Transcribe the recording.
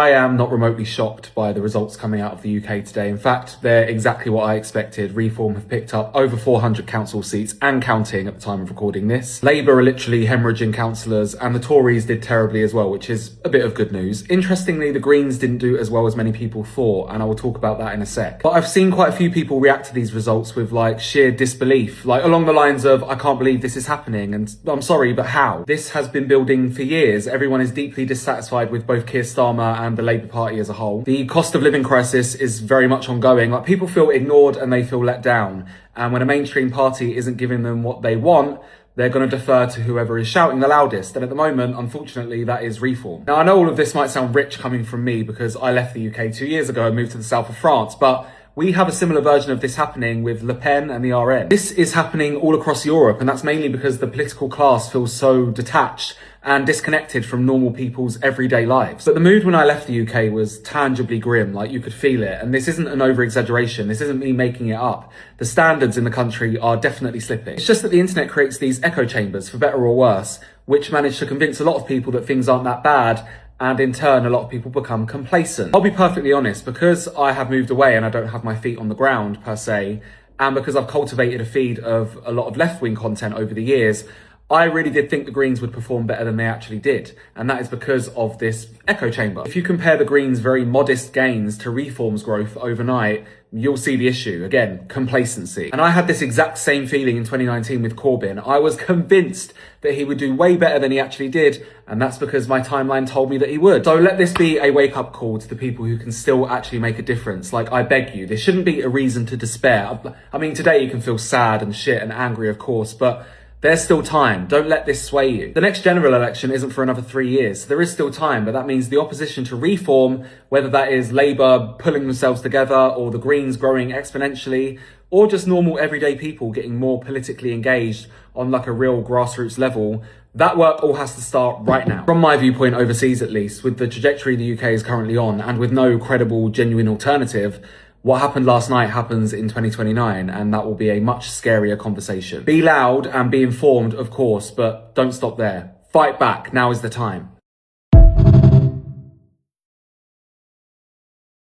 I am not remotely shocked by the results coming out of the UK today. In fact, they're exactly what I expected. Reform have picked up over 400 council seats and counting at the time of recording this. Labour are literally hemorrhaging councillors, and the Tories did terribly as well, which is a bit of good news. Interestingly, the Greens didn't do as well as many people thought, and I will talk about that in a sec. But I've seen quite a few people react to these results with like sheer disbelief, like along the lines of, I can't believe this is happening, and I'm sorry, but how? This has been building for years. Everyone is deeply dissatisfied with both Keir Starmer and the Labour Party as a whole. The cost of living crisis is very much ongoing. Like, people feel ignored and they feel let down. And when a mainstream party isn't giving them what they want, they're going to defer to whoever is shouting the loudest. And at the moment, unfortunately, that is Reform. Now, I know all of this might sound rich coming from me because I left the UK 2 years ago and moved to the south of France, but we have a similar version of this happening with Le Pen and the RN. This is happening all across Europe, and that's mainly because the political class feels so detached and disconnected from normal people's everyday lives. But the mood when I left the UK was tangibly grim, like you could feel it. And this isn't an over-exaggeration. This isn't me making it up. The standards in the country are definitely slipping. It's just that the internet creates these echo chambers, for better or worse, which manage to convince a lot of people that things aren't that bad. And in turn, a lot of people become complacent. I'll be perfectly honest, because I have moved away and I don't have my feet on the ground per se, and because I've cultivated a feed of a lot of left-wing content over the years, I really did think the Greens would perform better than they actually did. And that is because of this echo chamber. If you compare the Greens' very modest gains to Reform's growth overnight, you'll see the issue. Again, complacency. And I had this exact same feeling in 2019 with Corbyn. I was convinced that he would do way better than he actually did. And that's because my timeline told me that he would. So let this be a wake-up call to the people who can still actually make a difference. Like, I beg you, this shouldn't be a reason to despair. I mean, today you can feel sad and shit and angry, of course, but there's still time. Don't let this sway you. The next general election isn't for another 3 years. So there is still time, but that means the opposition to Reform, whether that is Labour pulling themselves together or the Greens growing exponentially, or just normal everyday people getting more politically engaged on like a real grassroots level, that work all has to start right now. From my viewpoint overseas at least, with the trajectory the UK is currently on and with no credible, genuine alternative, what happened last night happens in 2029, and that will be a much scarier conversation. Be loud and be informed, of course, but don't stop there. Fight back. Now is the time.